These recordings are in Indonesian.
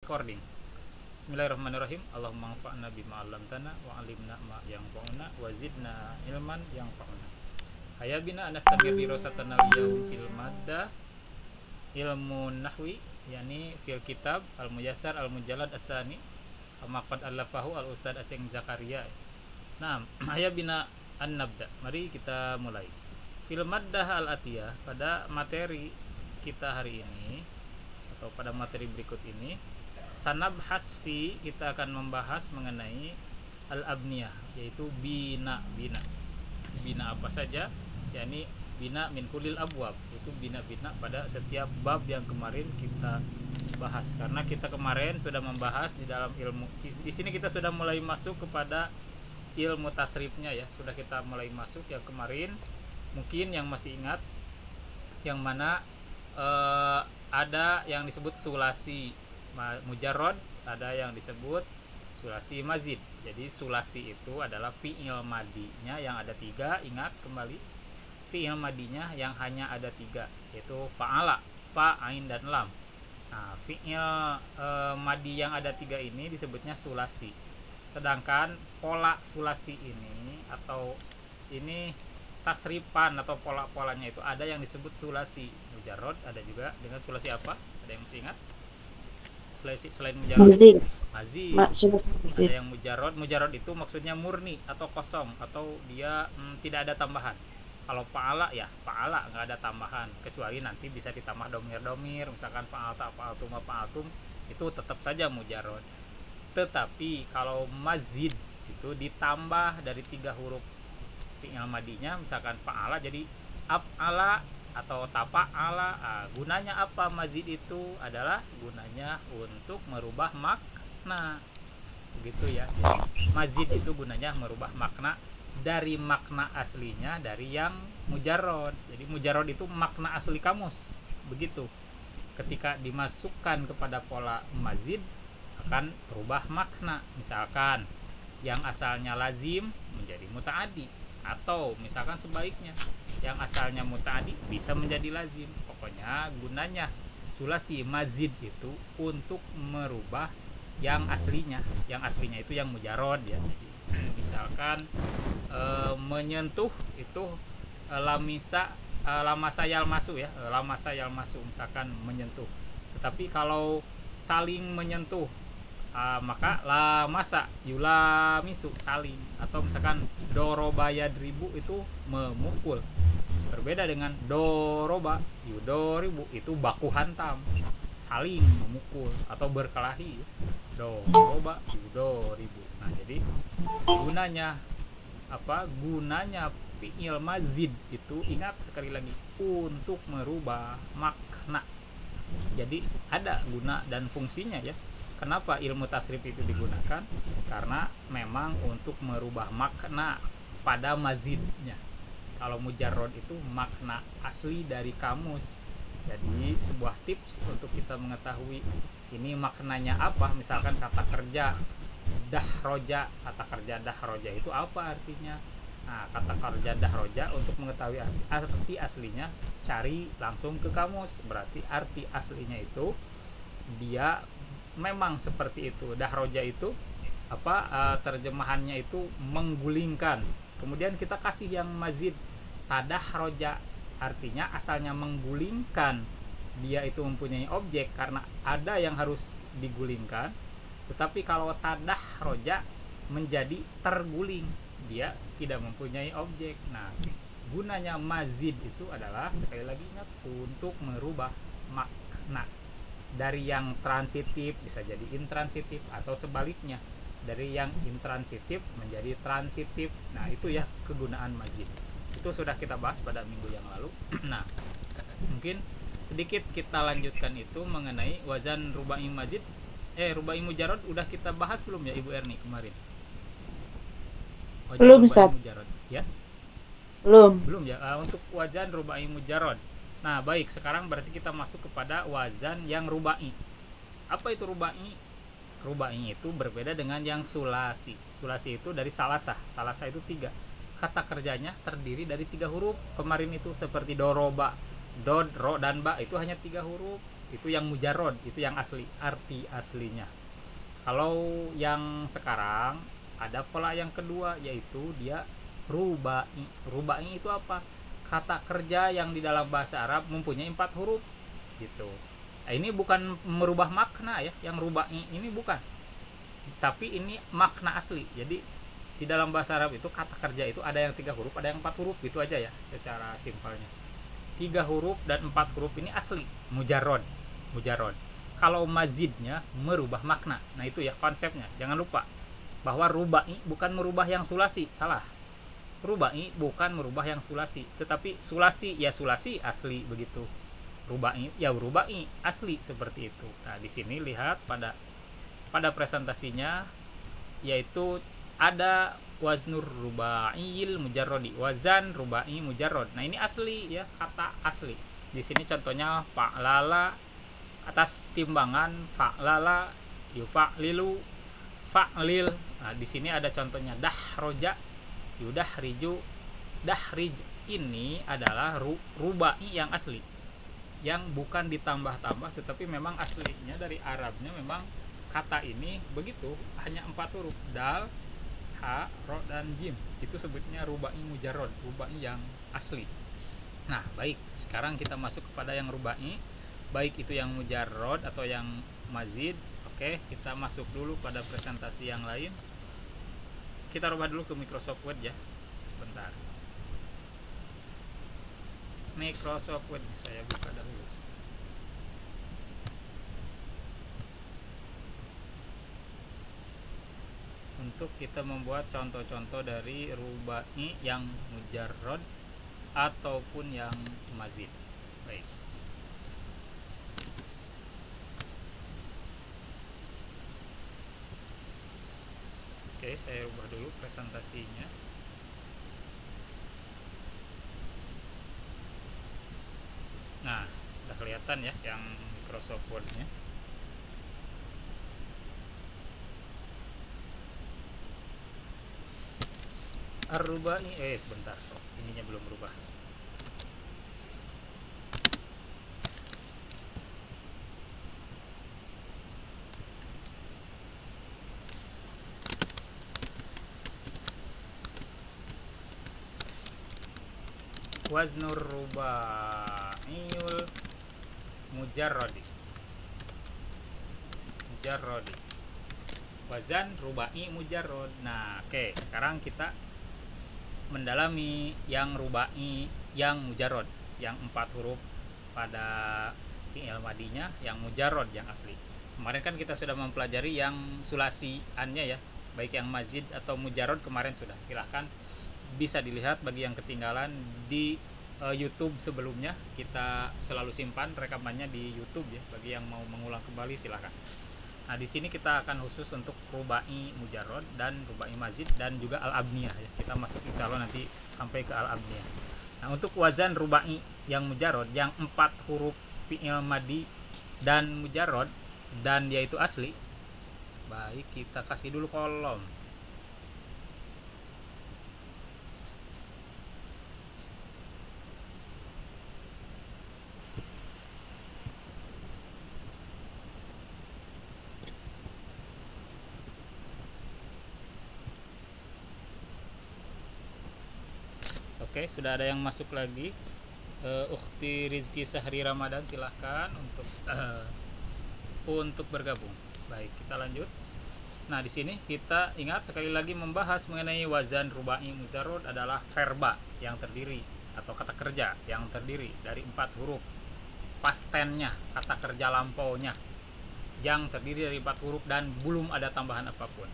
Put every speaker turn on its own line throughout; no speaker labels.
recording. Bismillahirrahmanirrahim. Allahumma anfa'na bima 'allamtana wa 'allimna ma yanfa'una wa zidna ilman yanfa'una. Hayya bina anastamir dirasatana al-yawm fil madda ilmu nahwi, yakni fil kitab al-muyassar al-mujallad as-sani kama qad allafahu al-ustad Aceng Zakaria. Nah, hayya bina an-nabda. Mari kita mulai. Fil maddah al-atiyah, pada materi kita hari ini atau pada materi berikut ini, sanab hasfi, kita akan membahas mengenai al-abniyah, yaitu bina apa saja, yakni bina min kulil abwab, itu bina pada setiap bab yang kemarin kita bahas. Karena kita kemarin sudah membahas di dalam ilmu, di sini kita sudah mulai masuk kepada ilmu tasrifnya ya, sudah kita mulai masuk. Yang kemarin mungkin yang masih ingat, yang mana ada yang disebut sulasi mujarrad, ada yang disebut sulasi mazid. Jadi sulasi itu adalah fi'il madinya yang ada 3. Ingat kembali, fi'il madinya yang hanya ada 3, yaitu fa'ala, fa, ain, dan lam. Nah, fi'il madi yang ada 3 ini disebutnya sulasi. Sedangkan pola sulasi ini atau ini tasrifan atau pola-polanya itu ada yang disebut sulasi mujarrad, ada juga dengan sulasi apa? Ada yang masih ingat? Selain mujarrad, mazid. Ada yang mujarrad itu maksudnya murni atau kosong, atau dia tidak ada tambahan. Kalau fa'ala ya fa'ala, nggak ada tambahan, kecuali nanti bisa ditambah domir, misalkan fa'alta, fa'altum, itu tetap saja mujarrad. Tetapi kalau mazid itu ditambah dari 3 huruf fi'il madinya, misalkan fa'ala jadi af'ala atau tapa'ala. Gunanya apa mazid itu? Adalah gunanya untuk merubah makna, begitu ya. Jadi mazid itu gunanya merubah makna dari makna aslinya, dari yang mujarrad. Jadi mujarrad itu makna asli kamus, begitu. Ketika dimasukkan kepada pola mazid akan berubah makna. Misalkan yang asalnya lazim menjadi muta'addi, atau misalkan sebaliknya, yang asalnya muta'addi bisa menjadi lazim. Pokoknya gunanya sulasi mazid itu untuk merubah yang aslinya itu yang mujarrad ya. Jadi, misalkan menyentuh itu lamasa yalmasu ya, lamasa yalmasu, misalkan menyentuh. Tetapi kalau saling menyentuh, maka lamasa yulamisu, saling. Atau misalkan doroba yadribu itu memukul, berbeda dengan doroba yudoribu, itu baku hantam, saling memukul atau berkelahi. Doroba yudoribu. Nah, jadi gunanya apa? Gunanya fi'il mazid itu, ingat sekali lagi, untuk merubah makna. Jadi ada guna dan fungsinya ya. Kenapa ilmu tasrif itu digunakan? Karena memang untuk merubah makna pada mazidnya. Kalau mujarrad itu makna asli dari kamus. Jadi sebuah tips untuk kita mengetahui ini maknanya apa. Misalkan kata kerja dahroja, kata kerja dahroja itu apa artinya? Nah, kata kerja dahroja, untuk mengetahui arti aslinya, cari langsung ke kamus. Berarti arti aslinya itu dia memang seperti itu. Dahroja itu apa? Terjemahannya itu menggulingkan. Kemudian kita kasih yang mazid, tadahroja, artinya asalnya menggulingkan. Dia itu mempunyai objek karena ada yang harus digulingkan. Tetapi kalau tadahroja menjadi terguling, dia tidak mempunyai objek. Nah, gunanya mazid itu adalah, sekali lagi ingat, untuk merubah makna dari yang transitif bisa jadi intransitif, atau sebaliknya dari yang intransitif menjadi transitif. Nah, itu ya kegunaan mazid. Itu sudah kita bahas pada minggu yang lalu. Nah, mungkin sedikit kita lanjutkan itu mengenai wazan rubai mazid. Rubai mujarrad udah kita bahas belum ya Ibu Erni kemarin? Wazan
belum, Ustaz.
Mujarrad ya? Belum ya. Untuk wazan rubai mujarrad. Nah, baik, sekarang berarti kita masuk kepada wazan yang rubai. Apa itu rubai? Rubai itu berbeda dengan yang sulasi. Sulasi itu dari salasah. Salasah itu 3. Kata kerjanya terdiri dari 3 huruf. Kemarin itu seperti doroba, dod, ro, dan ba, itu hanya 3 huruf. Itu yang mujarrod, itu yang asli, arti aslinya. Kalau yang sekarang ada pola yang kedua, yaitu dia rubai. Rubai itu apa? Kata kerja yang di dalam bahasa Arab mempunyai 4 huruf gitu. Nah, ini bukan merubah makna ya, yang rubai ini bukan. Tapi ini makna asli. Jadi di dalam bahasa Arab itu kata kerja itu ada yang 3 huruf, ada yang 4 huruf, gitu aja ya secara simpelnya. 3 huruf dan 4 huruf ini asli, mujarrod. Mujarrod. Kalau mazidnya merubah makna. Nah, itu ya konsepnya. Jangan lupa bahwa rubai bukan merubah yang sulasi, salah. Rubai bukan merubah yang sulasi, tetapi sulasi ya sulasi asli begitu. Rubai ya rubai asli seperti itu. Nah, di sini lihat pada presentasinya, yaitu ada waznur rubaiyil mujarrodi, wazan rubai mujarrod. Nah, ini asli ya, kata asli. Di sini contohnya fa'lala atas timbangan fa'lala, yufa'lilu, fa'lil. Nah, di sini ada contohnya dahroja, yudahriju, dahrij. Ini adalah rubai yang asli, yang bukan ditambah-tambah, tetapi memang aslinya dari Arabnya memang kata ini begitu, hanya 4 huruf, dal, ha, ro, dan jim. Itu sebutnya rubai mujarrod, rubai yang asli. Nah, baik, sekarang kita masuk kepada yang rubai, baik itu yang mujarrod atau yang mazid. Oke, kita masuk dulu pada presentasi yang lain. Kita rubah dulu ke Microsoft Word ya, sebentar. Microsoft Word saya buka dahulu. Untuk kita membuat contoh-contoh dari rubai yang mujarrod ataupun yang mazid. Baik. Oke, saya ubah dulu presentasinya. Nah, sudah kelihatan ya yang Microsoft Word-nya. Ar-rubai, sebentar, ininya belum berubah. Waznur rubaiyul mujarrodi. Mujarrodi. Wazan rubai mujarrod. Nah, oke, sekarang kita mendalami yang rubai yang mujarrod, yang 4 huruf pada fi'il madinya, yang mujarrod yang asli. Kemarin kan kita sudah mempelajari yang sulasiannya ya, baik yang mazid atau mujarrod kemarin sudah. Silahkan bisa dilihat bagi yang ketinggalan di YouTube sebelumnya. Kita selalu simpan rekamannya di YouTube ya, bagi yang mau mengulang kembali silahkan. Nah, di sini kita akan khusus untuk rubai mujarrod dan rubai mazid dan juga al-abniyah ya. Kita masuk insya Allah nanti sampai ke al-abniyah. Nah, untuk wazan rubai yang mujarrod, yang 4 huruf fi'il madi dan mujarrod dan dia itu asli. Baik, kita kasih dulu kolom. Oke, sudah ada yang masuk lagi. Ukhti Rizky Sahri Ramadan, silahkan untuk bergabung. Baik, kita lanjut. Nah, di sini kita ingat sekali lagi membahas mengenai wazan rubai mujarrod adalah verba yang terdiri atau kata kerja yang terdiri dari 4 huruf. Past tense-nya, kata kerja lampaunya yang terdiri dari 4 huruf dan belum ada tambahan apapun.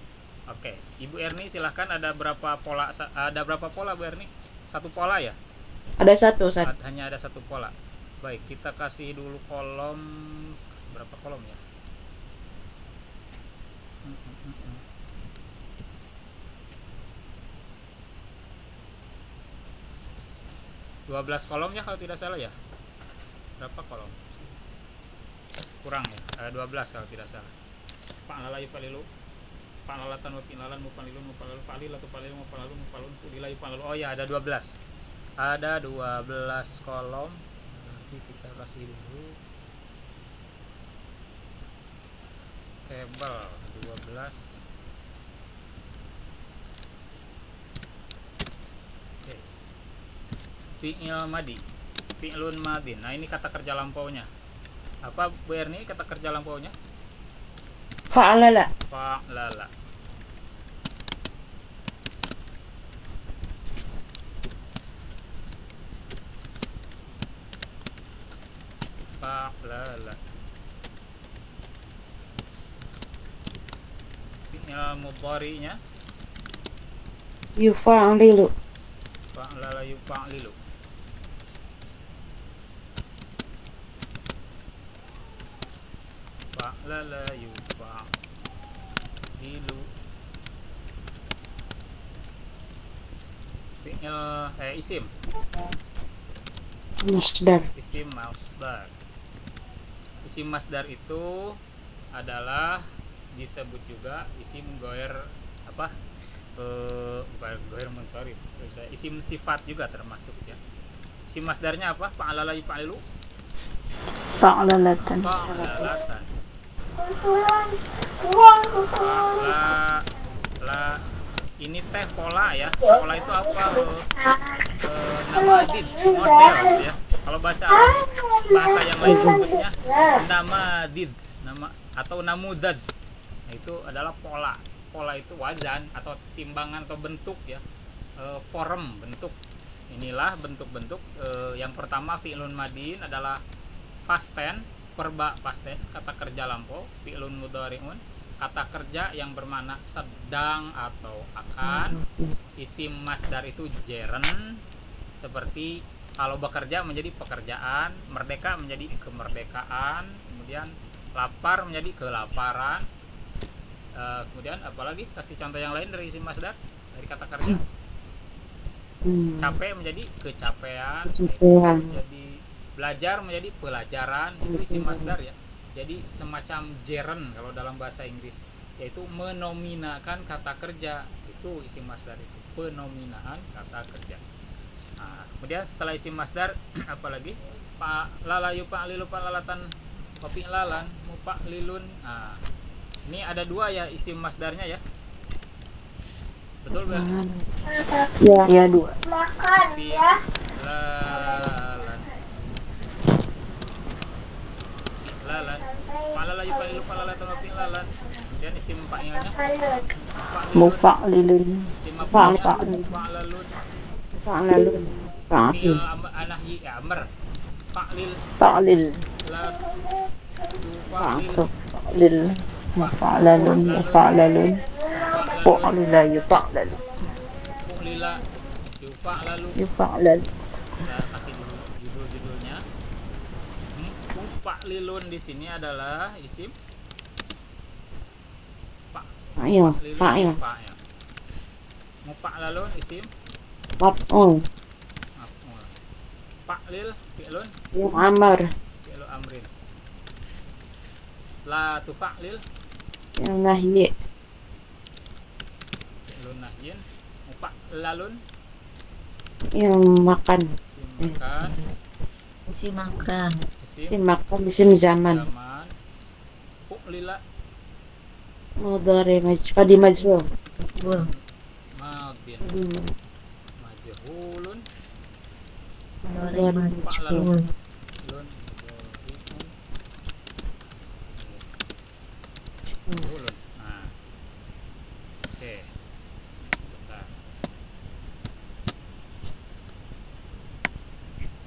Oke, Ibu Erni silahkan, ada berapa pola? Ada berapa pola, Bu Erni? Satu pola ya?
Ada satu, Ustaz.
Hanya ada satu pola. Baik, kita kasih dulu kolom. Berapa kolom ya? 12 kolom ya kalau tidak salah ya. Berapa kolom? Kurang ya, 12 kalau tidak salah. Fa'lala yufalilu, fa'lalatan wa fi'lalan mufalilun mufalil fa'lil atau fa'lilun mufalilun mufalun fa'lila yufalilu. Oh ya, ada 12. Ada 12 kolom. Nanti kita kasih dulu table 12. Oke. Fi'il madi, fi'lun madin. Nah, ini kata kerja lampaunya. Apa Bu Erni kata kerja lampaunya?
Fa'lala.
Fa'lala. Fa'lala. Fi'il mudhari'nya
Yufa'ilu.
fa'lala yufa'lilu. Fa'lala yufa'lilu. Fi'il isim.
Masdar.
Isim masdar. Isim masdar itu adalah disebut juga isim goer apa? Bukan goer munsharif. Isim sifat juga termasuk ya. Isim masdarnya apa? Fa'alala yufa'lilu.
Fa'lalatan.
Fa'lalatan. La ini teh pola ya. Pola itu apa? Nama adin, model ya. Kalau bahasa yang lain disebutnya nama did, nama atau namudad. Nah, itu adalah pola. Pola itu wazan atau timbangan atau bentuk ya. Form bentuk. Inilah bentuk-bentuk. Yang pertama fi'lun madin adalah past tense, verba past tense, kata kerja lampau. Fi'lun mudhari'un, kata kerja yang bermakna sedang atau akan. Isim masdar itu jeren, seperti kalau bekerja menjadi pekerjaan, merdeka menjadi kemerdekaan, kemudian lapar menjadi kelaparan. Kemudian apalagi kasih contoh yang lain dari isim masdar dari kata kerja. Capek menjadi kecapean, menjadi belajar menjadi pelajaran, itu isim masdar ya. Jadi semacam gerund kalau dalam bahasa Inggris, yaitu menominakan kata kerja. Itu isim masdar itu, penominaan kata kerja. Nah, kemudian setelah isim masdar apalagi? Fa'lala yufa'lilu fa'lalatan wa fi'lalan mufa'lilun. Nah, ini ada dua ya isim masdarnya ya. Betul kan?
Ya, dua.
Fi'lalan. Fi'lalan. Fa'lala yufa'lilu fa'lalatan wa fi'lalan. Kemudian isim fa'ilnya
Mufa'lilun.
isim maf'ulnya fa'lalun.
Fa'lalun.
Fi'il
Fa'il.
anahyi amr. Fa'lil
Fa'lil.
la tufa'lil
Fa'lil. Mufa'lalun. Mufa'lalun. Fu'lila yufa'lalu.
fu'lila yufa'lalu.
Yufa'lal.
Kita kasih dulu judul-judulnya. Fa'lilun di sini adalah isim
Fa'il.
lilun
Fa'il.
fa'il. Mufa'lalun isim
Maf'ul.
maf'ul. Fa'lil fi'lun
Yu'amar.
fi'lu amrin. La tufa'lil
Yang nahyi.
fi'lun nahyin. Mufa'lalun
Yang makan.
isim makan.
Isi makan.
Isim makan. Isim zaman.
Zaman. Fu'lila
Mudhari Padi majhul.
Bul.
madin. Majhulun
Mudhari majhul.
lun Majhulun. Nah, oke. Bentar.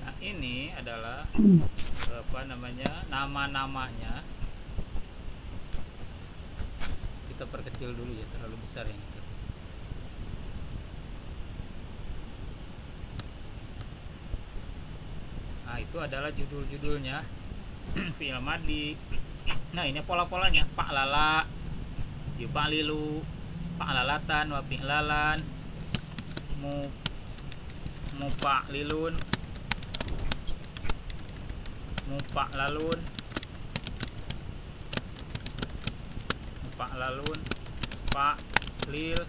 Nah, ini adalah apa namanya, nama-namanya. Kita perkecil dulu ya, terlalu besar yang itu. Nah, itu adalah judul-judulnya. Fi'il madi. Nah, ini pola-polanya. Fa'lala yufa'lilu, fa'lalatan wa fi'lalan, mufa'lilun, mufa'lalun, mufa'lalun, fa'lil,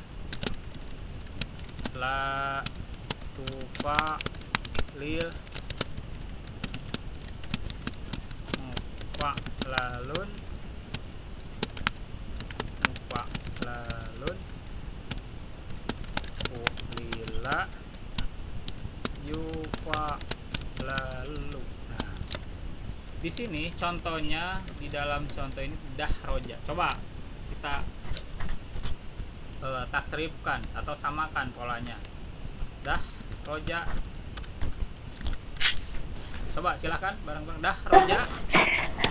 la tufa'lil, mufa'lalun, sini contohnya, di dalam contoh ini dahroja. Coba kita tasrifkan atau samakan polanya. Dahroja. Coba silakan bareng-bareng. Dahroja.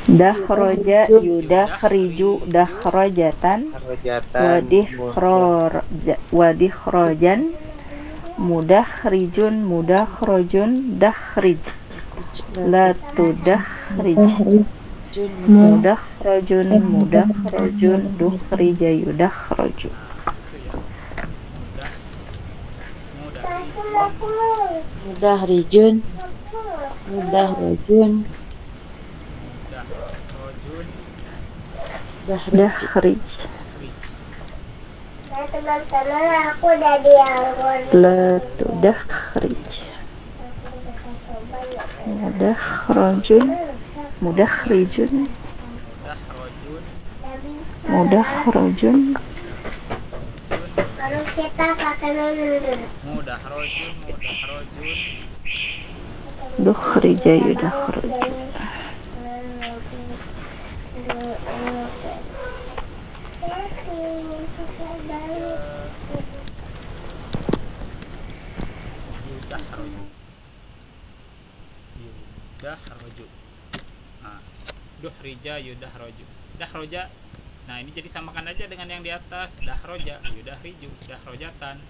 Dakhroja yudakhriju dakhrojatan wadikhrojan mudakhrijun mudakhrojun dakhrij la tudakhrij mudakhrojun mudakhrojun dukhrija yudakhroju.
Mudah rijun. Mudah rojun.
Dakhrij
teman-teman, aku udah dianggur.
la tudakhrij mudakhrojun mudakhrijun mudakhrojun
Baru kita pakai dulu.
Mudakhrojun
dukhrija yudakhroju.
Yudahroju. Nah, duhrija yudahroju. Dahroja. Nah, ini jadi samakan aja dengan yang di atas. Dahroja, yudahriju, dahrojatan,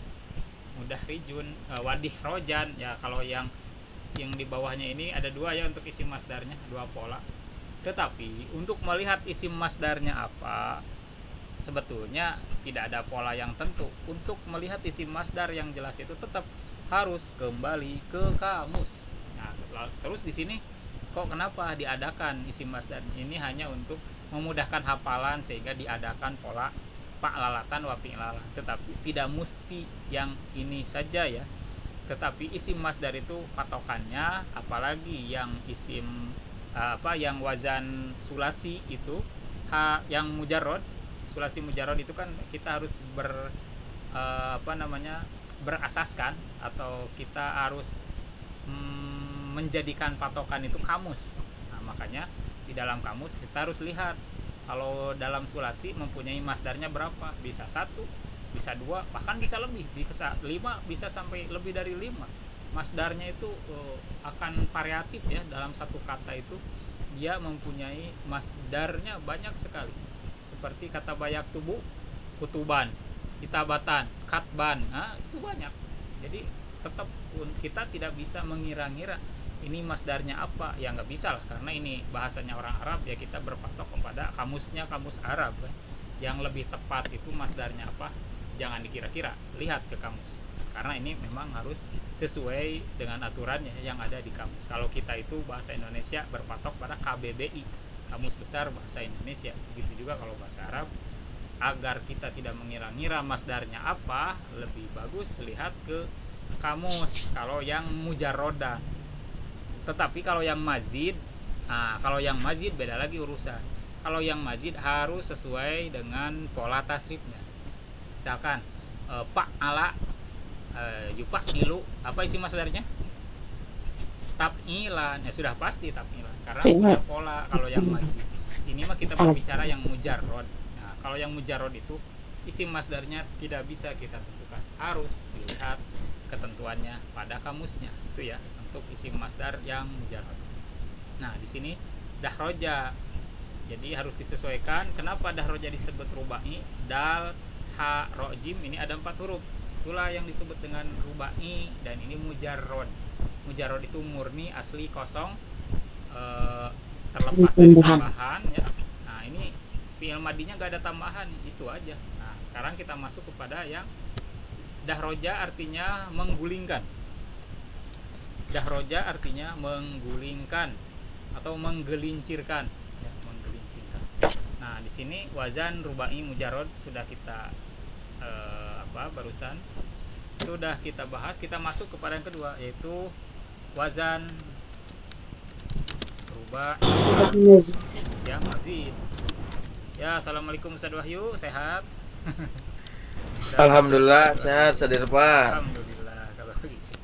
mudahrijun, wadihrojan. Ya, kalau yang di bawahnya ini ada dua ya untuk isim masdarnya, dua pola. Tetapi untuk melihat isim masdarnya apa, sebetulnya tidak ada pola yang tentu. Untuk melihat isim masdar yang jelas itu tetap harus kembali ke kamus. Nah, terus di sini kok kenapa diadakan isim masdar ini hanya untuk memudahkan hafalan sehingga diadakan pola fa'lalatan wa fi'lalah. Tetapi tidak mesti yang ini saja ya. Tetapi isim masdar itu patokannya, apalagi yang isim yang wazan sulasi itu yang mujarrod, sulasi mujarrod itu kan kita harus berasaskan atau kita harus menjadikan patokan itu kamus. Nah, makanya di dalam kamus kita harus lihat kalau dalam sulasi mempunyai masdarnya berapa, bisa 1, bisa 2, bahkan bisa lebih, bisa 5, bisa sampai lebih dari 5. Masdarnya itu akan variatif ya. Dalam satu kata itu dia mempunyai masdarnya banyak sekali, seperti kata bayak tubuh, kutuban, kitabatan, katban. Nah, itu banyak. Jadi tetap kita tidak bisa mengira-ngira ini masdarnya apa, ya nggak bisa lah, karena ini bahasanya orang Arab ya, kita berpatok kepada kamusnya, kamus Arab kan. Yang lebih tepat itu masdarnya apa, jangan dikira-kira, lihat ke kamus, karena ini memang harus sesuai dengan aturannya yang ada di kamus. Kalau kita itu bahasa Indonesia berpatok pada KBBI, Kamus Besar Bahasa Indonesia. Begitu juga kalau bahasa Arab. Agar kita tidak mengira-ngira masdarnya apa, lebih bagus lihat ke kamus kalau yang mujarrodan. Tetapi kalau yang mazid, kalau yang mazid beda lagi urusan. Kalau yang mazid harus sesuai dengan pola tasrifnya. Misalkan fa'ala yufa'ilu, apa isi masdarnya? Taf'ilan. Ya sudah pasti taf'ilan karena punya pola kalau yang mazid. Ini mah kita berbicara yang mujarrod. Nah, kalau yang mujarrod itu isim masdarnya tidak bisa kita tentukan, harus dilihat ketentuannya pada kamusnya. Itu ya untuk isim masdar yang mujarrad. Nah, di sini dahroja. Jadi harus disesuaikan. Kenapa dahroja disebut rubai? Dal, ha, ro, jim ini ada 4 huruf. Itulah yang disebut dengan rubai, dan ini mujarrad. Mujarrad itu murni, asli, kosong, terlepas dari tambahan ya. Nah, ini fi'il madinya gak ada tambahan, itu aja. Nah, sekarang kita masuk kepada yang dahroja, artinya menggulingkan. Dahroja artinya menggulingkan atau menggelincirkan ya, menggelincirkan. Nah, di sini wazan rubai mujarrad sudah kita barusan sudah kita bahas. Kita masuk kepada yang kedua, yaitu wazan rubai ya, mazid. Ya, assalamualaikum Ustaz Wahyu, sehat?
Alhamdulillah sehat, Sadir Pak.
Alhamdulillah kalau begitu.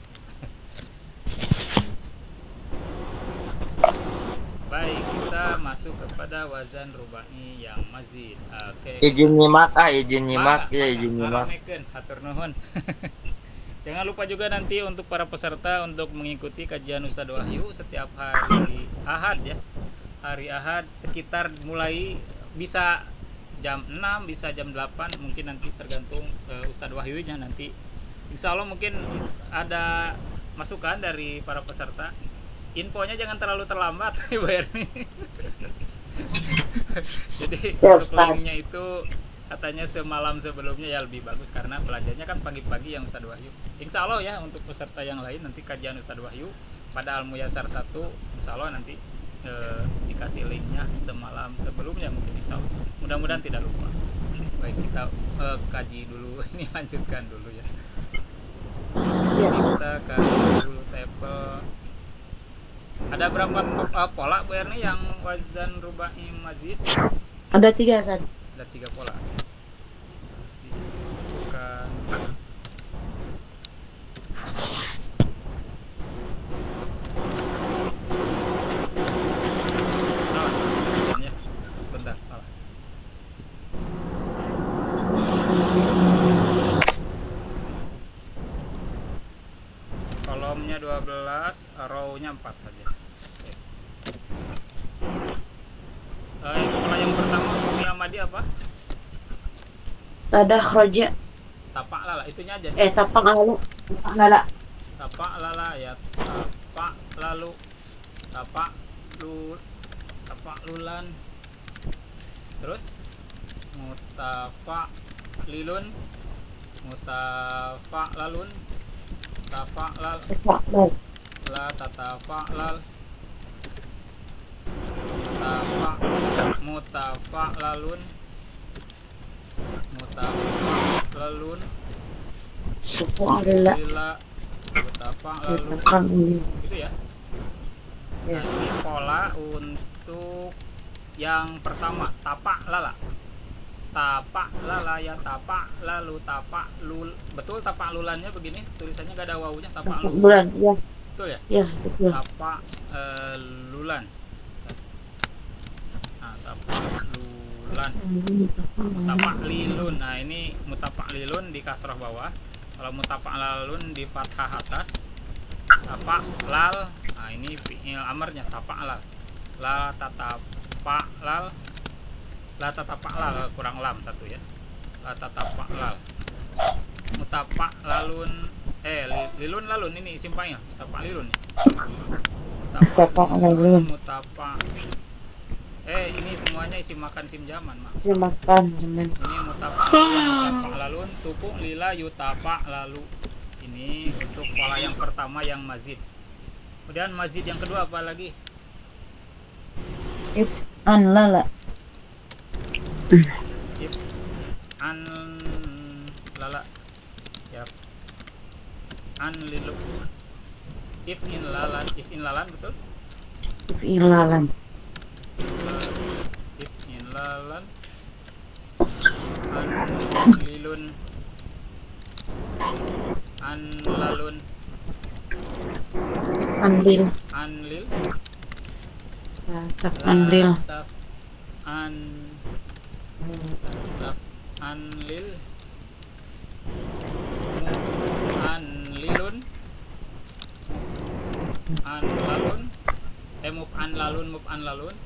Baik, kita kita masuk kepada wazan rubai yang mazid. Oke.
Izin nyimak izin nyimak ya, izin nyimak.
Aramekeun, hatur nuhun. Jangan lupa juga nanti untuk para peserta untuk mengikuti kajian Ustadz Wahyu setiap hari Ahad ya. Hari Ahad sekitar mulai bisa jam 6, bisa jam 8, mungkin nanti tergantung Ustadz Wahyunya nanti. Insya Allah mungkin ada masukan dari para peserta. Infonya jangan terlalu terlambat Ibu Erni. Jadi linknya itu katanya semalam sebelumnya ya lebih bagus karena belajarnya kan pagi-pagi yang Ustadz Wahyu. Insya Allah ya untuk peserta yang lain nanti kajian Ustadz Wahyu pada Al-Muyasar 1 insya Allah nanti dikasih linknya semalam sebelumnya mungkin insya Allah. Mudah-mudahan tidak lupa. Baik kita kaji dulu ini lanjutkan dulu ya. Kita kaji dulu table. Ada berapa pola Bu Erni yang wazan rubai mazid?
Ada 3 San.
Ada 3 pola. Masukkan. Salah. Ya. Bentar, salah. Kolomnya 12, row-nya 4 saja. Pola yang pertama Umi Amadi apa?
Tadah roja.
Tapak lala, itunya aja.
Tapak lalu. Tapak lala.
Tapak lala ya, tapak lalu, tapak lulan. Terus mutafa lilun, mutafa lalun, tapak lal,
Tapak lal.
la tatafa lal, mutafa lalun, mutafa lalun,
Tapak lala.
lila, mutafa lalun.
Tapak lala.
Gitu ya.
Ya.
Ini pola untuk yang pertama tapak lala. Tapak lala ya, tapak lalu, tapak lul. Betul tapak lulannya begini tulisannya gak ada wawunya, tapak
Tapak
lul.
bulan. Ya.
Betul ya?
Ya, betul.
Tapak lulan. Nah, tapak lulan. Mutapak lilun. Nah, ini mutapak lilun di kasrah bawah. Kalau mutapak lalun di fathah atas. Tapak lal. Nah, ini fi'il amarnya tapak lal. La tatapak lal. La tatapak lal kurang lam satu ya. La tatapak lal. Mutapak lalun lilun lalun ini isim fa'il. Mutapak lilun.
Tapak lalun.
Mutapak. Ini semuanya isim makan sim jaman, Mak.
Saya makan teman.
Ini mutapak lalun, tupuk lila yutapak lalu. Ini untuk pola yang pertama yang mazid. Kemudian mazid yang kedua apa lagi?
If an lala.
If an lala. Ya. An lilu. If in lalan betul?
If ilalan.
If in lalan. An lilun. An lalun.
Andil.
Anlil.
Tap andil.
Taf anlil. Anlilun. Anlalun. Muf anlalun.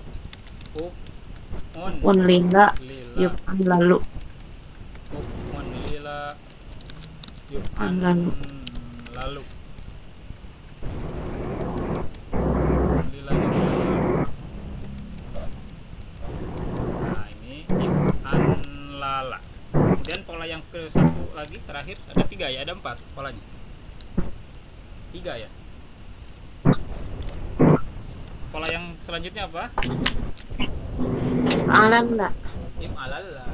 Un lila.
Lila.
Yup an lalu.
Muf lila. Yup
An lalu.
lalu. Lila. Nah, ini an lala. Kemudian pola yang ke satu lagi terakhir ada 3 ya, ada 4 polanya. 3 ya. Pola yang selanjutnya apa?
Alam la.
If alal la.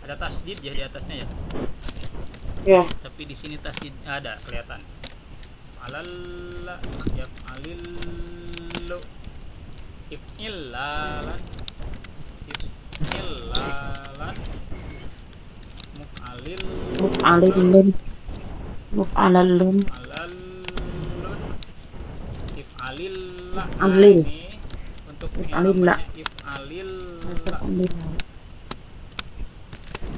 Ada tasdid ya di atasnya ya.
Ya.
Tapi di sini tasdid ada kelihatan. Alal la yaf alillu. If illalan. Muf'alil.
Muf'alilun. Muf'alalun.
Alalun. If'alillah. Nah,
If'alil.
ini untuk
If'alillah.
If'alillah.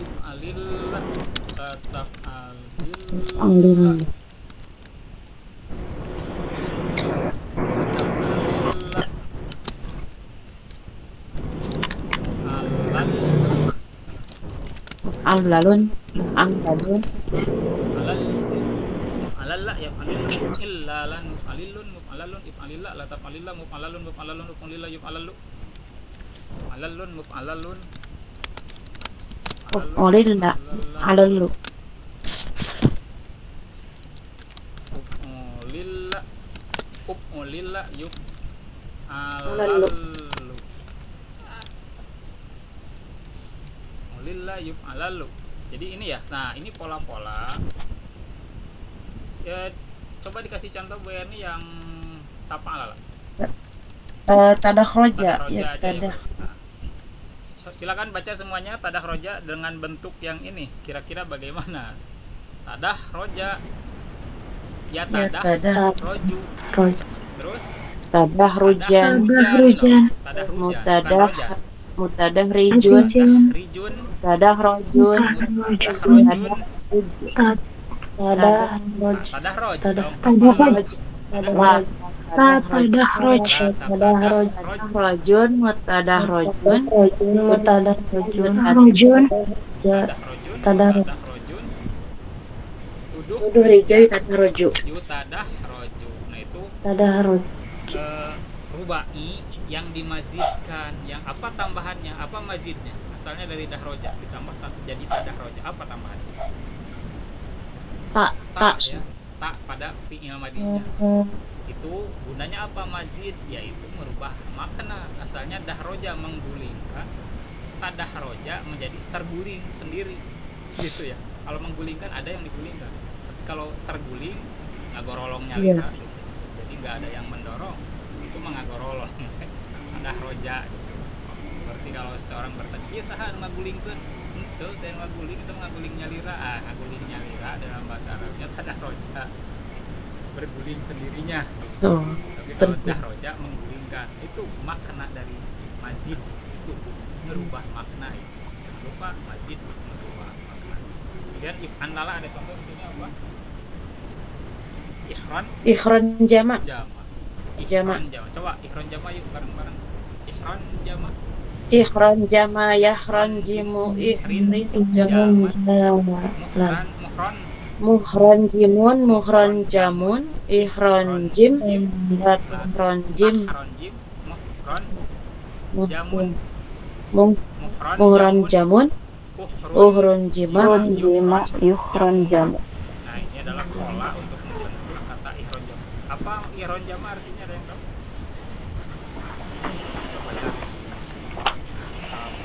If'alillah. Tetap alillah.
Al-lalun. Al-lalun.
Alalla ya alilun illalan alilun mufalalun ifalillah la tafalillah mufalalun mufalalun mufalillah yufalallu alalun mufalalun
Olillah. Alalu.
ulillah yuf
Alallu.
ulillah yuf alallu. Jadi ini ya, nah ini pola-pola ya, coba dikasih contoh Bu Erni yang tapa'ala.
Tadah roja.
Tadah
Ya,
roja aja ya,
tadah.
Bu. Nah, silakan baca semuanya tadah roja dengan bentuk yang ini. Kira-kira bagaimana? Tadah roja. Ya tadah,
tadah.
roju.
Roj.
Terus
Tadah rujan.
tadah
hujan.
Tadah hujan.
Mutadah.
Bukan roja.
Mutadah rijun.
Rijun.
Tadah rojun.
Tadah
Tadah
rojun.
Tadah roj.
Tadah roj.
Tadah
dong.
roj.
Tadah roj.
Tadah roj.
Rojun. Mutadah rojun.
Mutadah
Rojun.
rojun.
Tadah rojun.
Tadah
Tadah rojun. Tuduh.
Tuduh rijai tadah roju.
Yutadah roju. Nah itu
Tadah roj.
rubai yang dimazidkan. Yang apa tambahannya? Apa mazidnya? Asalnya dari dahroja ditambah jadi tadah roja. Apa tambahannya?
Tak.
Ya. Tak pada fi'il madinya. Itu gunanya apa mazid? Yaitu merubah makna. Asalnya dahroja menggulingkan, tadah roja menjadi terguling sendiri. Gitu ya. Kalau menggulingkan ada yang digulingkan. Tapi kalau terguling ngagorolongnya
Iya.
jadi nggak ada yang mendorong, itu mengagorolong. Tadah roja gitu. Seperti kalau seorang bertanya, "Ieu saha ngagulingkeun?" Itu dan ngaguling itu ngaguling nyalira. Ngaguling nyalira dalam bahasa Arabnya tadah roja. Berguling sendirinya.
Tuh.
Tapi kalau dahroja menggulingkan, itu makna dari mazid, itu merubah makna itu. Jangan lupa mazid merubah makna. Kemudian if'an lala ada contoh di sini apa? Ikhron
Ikhron jama.
jama.
Jama.
Ikhron jama. Coba ikhron jama yuk bareng-bareng. Ikhron jama.
Ikhron jama. Yahron jimu. Ihrin jama.
Muhron muhron
Muhron jimun. Muhron jamun. Ihron jim. Latron jim.
ahron jim muhron
Muhron.
jamun
Muhron jamun.
uhrun.
Uhrun jima.
Jima yukhron jam.
Nah ini adalah pola untuk membentuk kata ihron jama. Apa ihron jama artinya, ada yang tahu? Coba cari.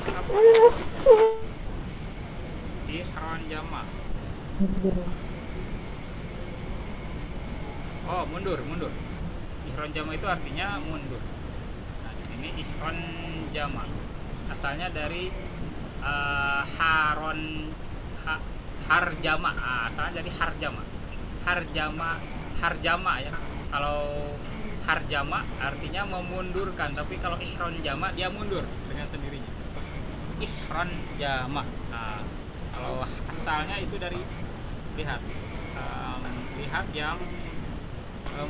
Apa? Ihron jama. Oh mundur. Ihron jama itu artinya mundur. Nah di sini ihron jama asalnya dari harjama. Asalnya dari harjama ya. Kalau harjama artinya memundurkan, tapi kalau ihron jama dia mundur dengan sendirinya. Ihron jama. Nah, kalau asalnya itu dari lihat yang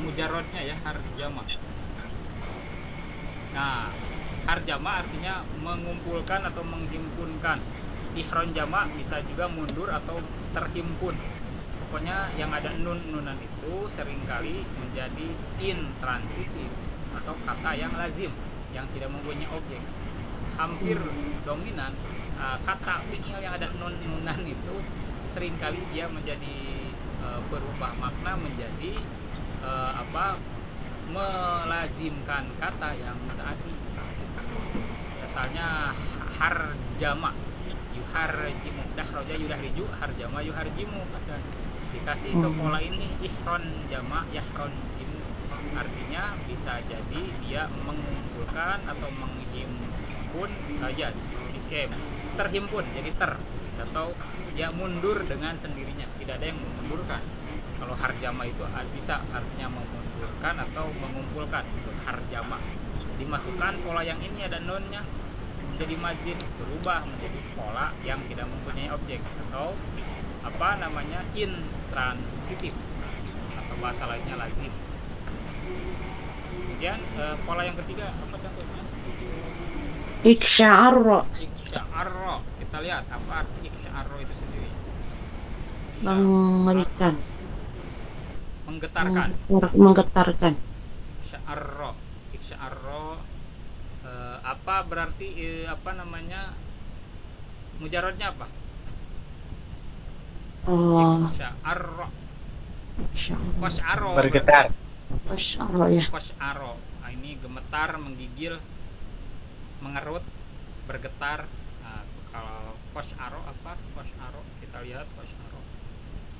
mujarrodnya ya, harjama. Nah, harjama artinya mengumpulkan atau menghimpunkan. Ihron jama bisa juga mundur atau terhimpun. Pokoknya yang ada nunan itu seringkali menjadi intransitif atau kata yang lazim, yang tidak mempunyai objek. Hampir dominan kata fi'il yang ada nunan itu seringkali dia menjadi berubah makna menjadi melazimkan kata yang tadi. Misalnya harjama yuharjimu, dahroja yudahriju, harjama yuharjimu. Dikasih ke pola ini ihron jama yahron jimu, artinya bisa jadi dia mengumpulkan atau menghimpun aja terhimpun jadi atau dia mundur dengan sendirinya, tidak ada yang memundurkan. Kalau harjama itu bisa artinya memundurkan mencampurkan atau mengumpulkan itu harjama. Dimasukkan pola yang ini ada nonnya jadi mazid, berubah menjadi pola yang tidak mempunyai objek atau apa namanya intransitif atau bahasa lainnya lazim. Kemudian pola yang ketiga apa contohnya?
Iksya'arra,
Iksya'arra. Kita lihat apa arti iksya'arra itu sendiri.
mengerikan,
Menggetarkan.
menggetarkan.
Iksya'arra. Iksya'arra apa berarti apa namanya? Mujarodnya apa?
Oh,
Iksya'arra.
Iksya'arra.
Qasy'arra.
Bergetar.
Qasy'arra ya.
Qasy'arra. Nah, ini gemetar, menggigil, mengerut, bergetar. Nah, kalau qasy'arra apa? Qasy'arra kita lihat qasy'arra.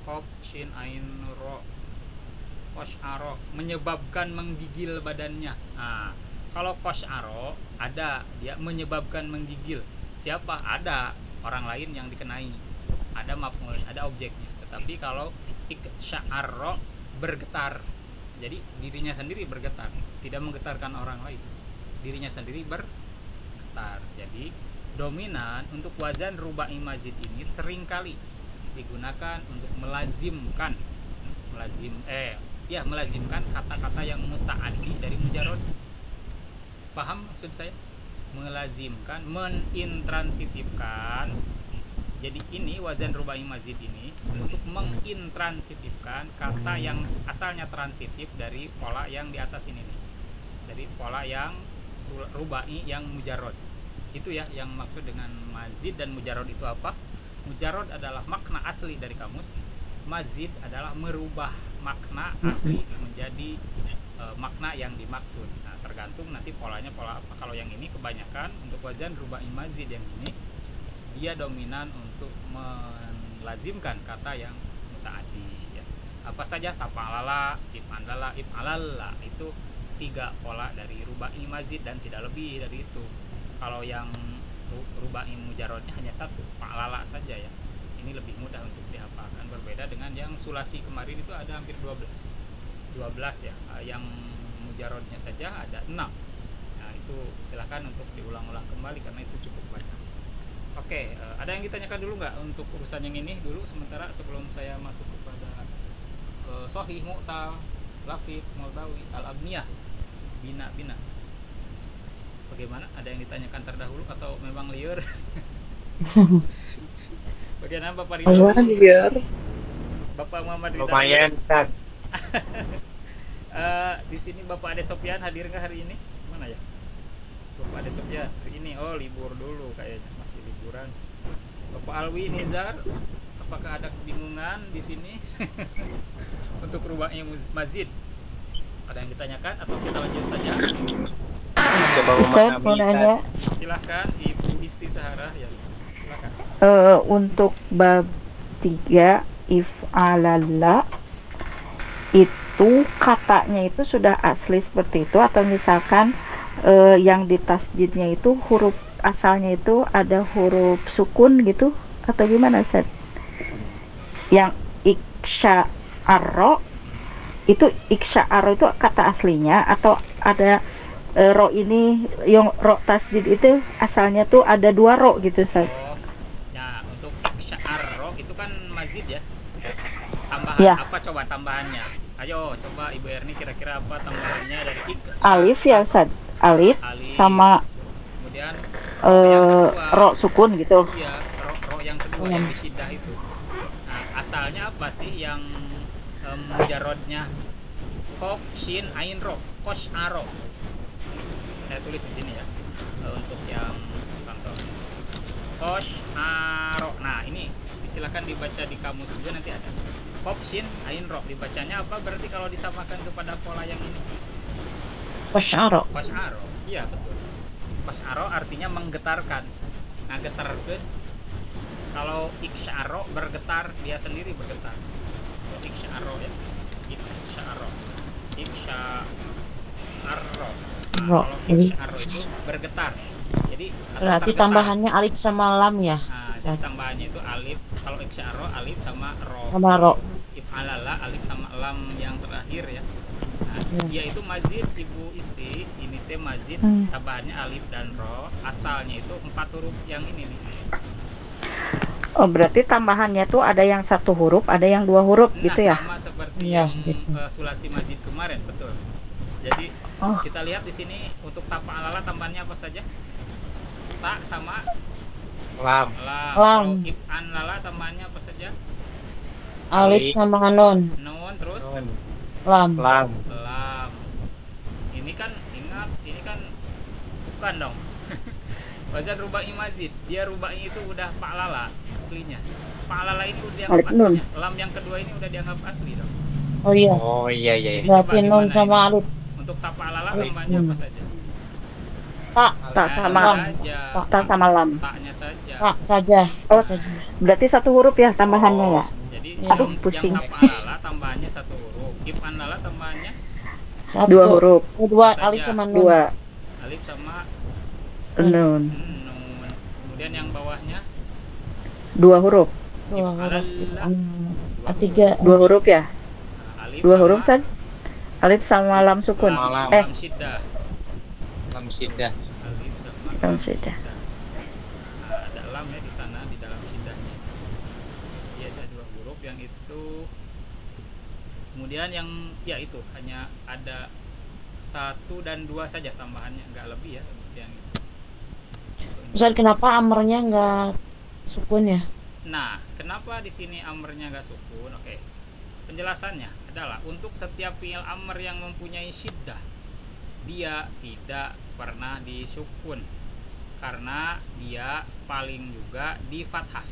Qaf shin ain ra. Qasy'arra menyebabkan menggigil badannya. Nah, kalau qasy'arra ada dia menyebabkan menggigil. Siapa? Ada orang lain yang dikenai. Ada maf'ul, ada objeknya. Tetapi kalau iksya'arra bergetar. Jadi dirinya sendiri bergetar, tidak menggetarkan orang lain. Dirinya sendiri bergetar. Jadi dominan untuk wazan rubai mazid ini seringkali digunakan untuk melazimkan melazimkan kata-kata yang muta'addi dari mujarrad. Paham maksud saya? Melazimkan, menintransitifkan. Jadi ini wazan rubai mazid ini untuk mengintransitifkan kata yang asalnya transitif dari pola yang di atas ini nih. Dari pola yang rubai yang mujarrad. Itu ya yang maksud dengan mazid dan mujarrad itu apa? Mujarrad adalah makna asli dari kamus. Mazid adalah merubah makna asli menjadi makna yang dimaksud. Nah, tergantung nanti polanya pola apa. Kalau yang ini kebanyakan untuk wazan rubai mazid yang ini dia dominan untuk melazimkan kata yang muta'addi ya. Apa saja? Tafa'alala, if'alala, if'alalla. Itu 3 pola dari rubai mazid dan tidak lebih dari itu. Kalau yang rubai mujarrodnya hanya 1, fa'alala saja ya. Ini lebih mudah untuk dihafalkan, berbeda dengan yang sulasi kemarin itu ada hampir 12 ya. Yang mujarrodnya saja ada 6. Nah, itu silakan untuk diulang-ulang kembali karena itu cukup banyak. Oke, ada yang ditanyakan dulu nggak untuk urusan yang ini dulu sementara sebelum saya masuk kepada Sohih, Mu'tal, Lafid, Moldawi, Al-Abniyah, Bina. Bagaimana? Ada yang ditanyakan terdahulu atau memang liar? Bagaimana Bapak Ridho?
Liar.
Bapak Muhammad Ridho.
Lumayan, Ustaz.
Di sini Bapak Ade Sofyan hadir nggak hari ini? Mana ya? Bapak Ade Sofyan hari ini libur dulu kayaknya. Liburan. Bapak Alwi Nizar, apakah ada kebingungan di sini untuk rubai mazid? Ada yang ditanyakan atau kita lanjut saja?
Coba
Ustaz mau nanya,
Silahkan Ibu Isti Sahara ya. Silahkan.
untuk bab 3 if'alalla itu katanya itu sudah asli seperti itu atau misalkan yang di tasjidnya itu huruf asalnya itu ada huruf sukun gitu atau gimana Ustaz? Yang iksya'arra itu kata aslinya atau ada ro ini yang ro tasjid itu asalnya tuh ada 2 ro gitu Ustaz?
Ya, untuk iksya'arra itu kan mazid ya. Tambahan
Ya.
apa coba tambahannya? Ayo coba Ibu Erni kira-kira apa tambahannya dari
Alif ya Ustaz? Alif sama
kemudian
ro sukun gitu.
iya ro yang kedua yang disidah itu. Nah, asalnya apa sih yang mujarrodnya? Qaf shin ain ro, qasy'arra. Saya tulis di sini ya. Untuk yang contoh qasy'arra. Nah, ini silakan dibaca di kamus juga nanti ada. Qaf shin ain ro dibacanya apa berarti kalau disamakan kepada pola yang ini?
Qasy'arra.
Qasy'arra. Iya, betul. Qasy'arra artinya menggetarkan. Nah, getarkeun. Kalau iksya'arra bergetar, dia sendiri bergetar. Kalau iksya'arra ya. Iksya'arra. Iksya'arra. Nah, kalau iksya'arra itu bergetar. Jadi
Berarti
tergetar.
tambahannya alif sama lam ya.
Nah, jadi tambahannya itu alif. Kalau iksya'arra alif sama ro.
Sama ro.
If'alala alif sama lam yang terakhir ya. Nah, yaitu mazid Ibu Isti, ini teh mazid tambahannya alif dan ro, asalnya itu 4 huruf yang ini nih.
Oh, berarti tambahannya tuh ada yang 1 huruf, ada yang 2 huruf
Nah,
gitu ya?
sama seperti
Iya,
yang
gitu.
sulasi mazid kemarin, betul. Jadi
Oh.
kita lihat di sini untuk tapa alala tambahannya apa saja? Ta sama
Lam.
lam.
Lam.
Kalau if'an lala tambahannya apa saja?
Alif sama nun.
Nun terus
Nun.
Lam.
Lam.
lam. Ini kan ingat, ini kan bukan dong. Wazan rubai mazid, dia rubai itu udah pa'lala aslinya. Pa'lala ini udah dianggap
Alif nun.
aslinya. Lam yang kedua ini udah dianggap asli dong.
Oh iya.
Oh iya iya.
Jadi
Berarti
coba
nun
gimana
sama
ini?
alif.
Untuk tapa alala
Alif
tambahnya
nun.
apa saja?
Tak.
Tak
Nah,
sama
lam.
saja.
Tak.
Ta sama lam.
Taknya saja.
Tak saja. Oh saja.
Berarti 1 huruf ya tambahannya ya?
Jadi
Iya.
Aduh,
yang
pusing.
tapa alala tambahannya 1 huruf. If'an lala tambahannya
1.
2 huruf,
Kedua
Saja.
alif sama nun.
2
alif sama
nun,
nun. Kemudian yang bawahnya
2 huruf,
2 huruf.
Alala.
A3.
2 huruf ya?
Nah, alif
2
sama
huruf San? Alif sama lam sukun.
Lam.
Eh,
lam syiddah.
Lam sidah.
Alif sama
Lam syiddah.
Nah, ada lam ya di sana di dalam syidahnya. Iya, ada 2 huruf yang itu. Kemudian yang ya itu hanya ada 1 dan 2 saja tambahannya, nggak lebih ya yang itu.
Ustaz, kenapa amarnya nggak sukun ya?
Nah, kenapa di sini amarnya nggak sukun? Oke. Penjelasannya adalah untuk setiap fi'il amr yang mempunyai syiddah, dia tidak pernah disukun karena dia paling juga di fathah.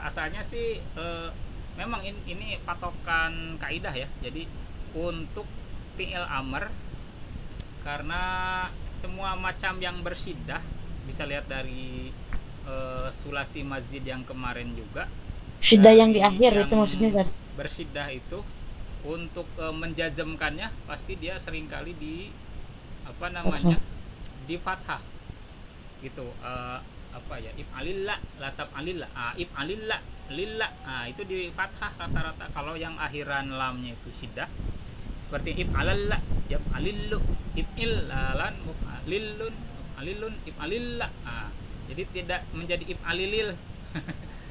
Asalnya sih memang ini patokan kaidah ya. Jadi untuk fi'il amr, karena semua macam yang bersyiddah, bisa lihat dari sulasi mazid yang kemarin juga,
Syiddah yang di
dari
akhir
yang
itu maksudnya Ustaz.
bersyiddah itu untuk menjazmkannya pasti dia seringkali di apa namanya di fathah gitu. Apa ya, if'alillah latab alillah, if'alillah lillah, itu di fathah rata-rata. Kalau yang akhiran lamnya itu syiddah seperti if'alallah, yaf'alillu, if'illalan, muf'alillun, muf'alillun, if'alillah. Jadi tidak menjadi if'alilil.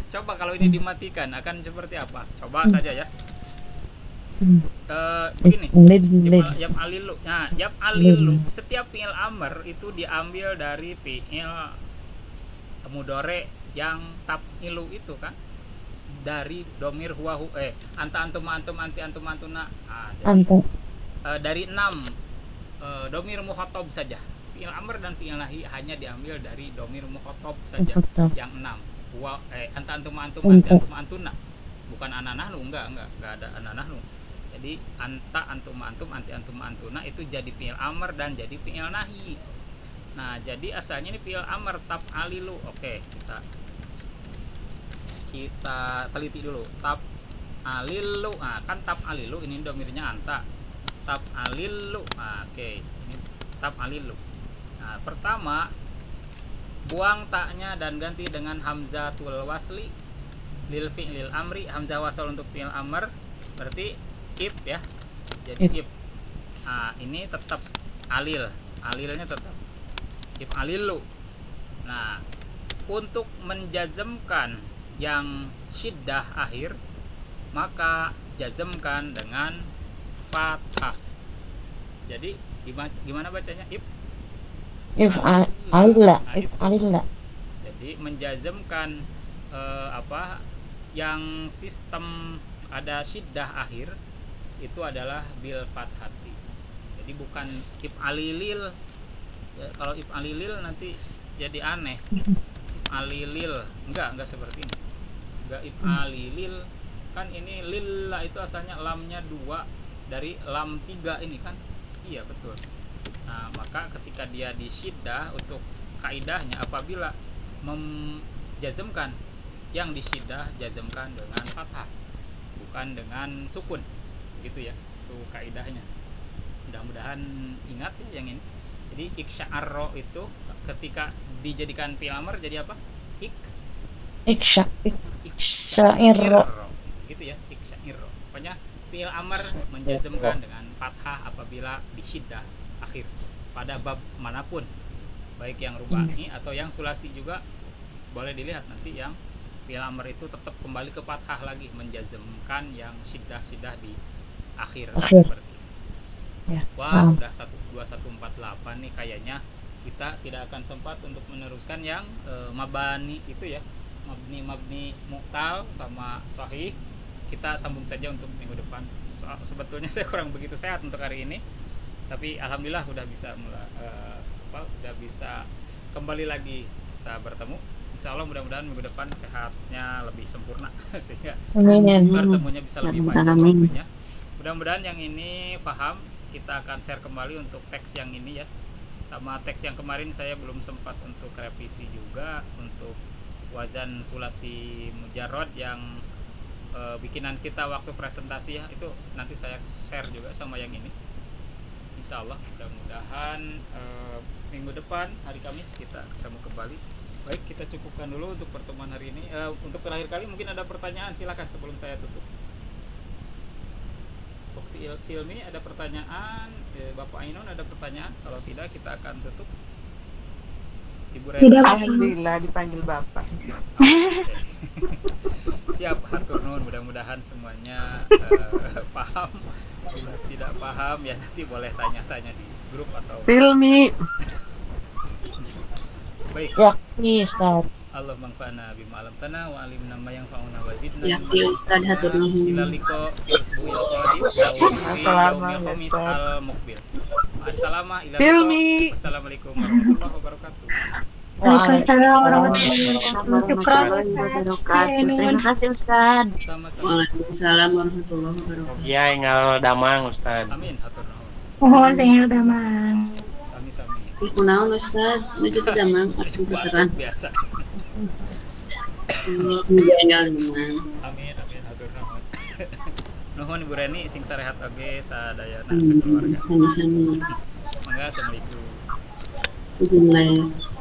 Coba kalau ini dimatikan akan seperti apa? Coba saja ya. Begini. Yaf'alillu. Nah, yaf'alillu, setiap fi'il amr itu diambil dari fi'il mudhari yang taf'ilu itu kan, dari domir huwa anta antum antum anti antum antuna. Jadi, dari 6 domir mukhatab saja. Fi'il amr dan fi'il nahi hanya diambil dari domir mukhatab saja. Yang 6. Huwa anta antum antum anti antum antuna. Bukan ana nahnu, enggak ada ana nahnu. Jadi anta antum antum anti antum antuna itu jadi fi'il amr dan jadi fi'il nahi. Nah, jadi asalnya ini fi'il amr taf'alilu. Oke, kita teliti dulu. Taf'alilu. Nah, kan taf'alilu ini domirnya anta. Taf'alilu. Oke, ini taf'alilu. Nah, pertama buang taknya dan ganti dengan hamzatul wasli lil fi'lil amri. Hamzah wasal untuk fi'il amr berarti if ya. Jadi if. Nah, ini tetap alilnya tetap if alilu. Nah, untuk menjazmkan yang syiddah akhir, maka jazmkan dengan fathah. Jadi gimana bacanya? If
alillah.
Jadi menjazmkan apa yang sistem ada syiddah akhir itu adalah bil fathati. Jadi bukan if alilil. Ya, kalau if alilil nanti jadi aneh. If alilil enggak seperti ini. Enggak if alilil, kan ini lillah itu asalnya lamnya 2 dari lam 3 ini kan. Iya betul. Nah, maka ketika dia di syiddah, untuk kaidahnya apabila menjazmkan yang di syiddah, jazmkan dengan fathah, bukan dengan sukun. Gitu ya. Itu kaidahnya. Mudah-mudahan ingat ya yang ini. Jadi iksya'arro itu ketika dijadikan fi'il amr jadi apa? Iksya'irro. Gitu ya, iksya'irro. Pokoknya fi'il amr menjazmkan dengan fathah apabila disyiddah akhir pada bab manapun, baik yang rubai atau yang sulasi juga boleh dilihat nanti yang fi'il amr itu tetap kembali ke fathah lagi, menjazmkan yang syiddah di akhir. Seperti itu.
Ya,
Wah,
paham.
udah 2148 nih kayaknya kita tidak akan sempat untuk meneruskan yang mabani itu ya, mabni mu'tal sama sahih. Kita sambung saja untuk minggu depan. Sebetulnya saya kurang begitu sehat untuk hari ini, tapi alhamdulillah udah bisa udah bisa kembali lagi kita bertemu. Insya Allah mudah-mudahan minggu depan sehatnya lebih sempurna sehingga
Amin.
bertemunya bisa lebih panjang waktunya. Mudah-mudahan yang ini paham. Kita akan share kembali untuk teks yang ini ya, sama teks yang kemarin saya belum sempat untuk revisi juga untuk wazan sulasi mujarrad yang bikinan kita waktu presentasi ya, itu nanti saya share juga sama yang ini. Insya Allah mudah-mudahan minggu depan hari Kamis kita ketemu kembali. Baik, kita cukupkan dulu untuk pertemuan hari ini. Untuk terakhir kali mungkin ada pertanyaan, silakan sebelum saya tutup. Bukti Silmi ada pertanyaan, Bapak Ainun ada pertanyaan. Kalau tidak kita akan tutup. Ibu Rena.
Alhamdulillah dipanggil Bapak.
Siap, hatur nuhun. Mudah-mudahan semuanya paham. Bila tidak paham ya nanti boleh tanya-tanya di grup atau
Silmi.
baik.
Yakni Ustaz.
Allah manfa'na bima 'allamtana wa 'allimna ma yanfa'una wa zidna
Ya, Ustaz, hatur nuhun.
ila liqa fil usbu'il qadim
Assalamualaikum.
al-muqbil. Assalamualaikum.
Silmi.
Assalamualaikum warahmatullahi wabarakatuh.
Waalaikumsalam warahmatullahi
Warahmatullahi wabarakatuh. Terima kasih Ustaz.
Sama-sama.
Waalaikumsalam warahmatullahi wabarakatuh.
Ya, ingal damang Ustaz.
Amin, hatur nuhun.
Mohon saya damang.
Sami-sami.
Kunaon Ustaz? Menuju ke damang aku keteran.
Biasa.
Menjaga damang.
Amin, hatur nuhun. Nuhun Ibu Reni sing sarehat oge sadayana sakeluarga.
Sama-sama.
Mangga, assalamualaikum.
Bismillah.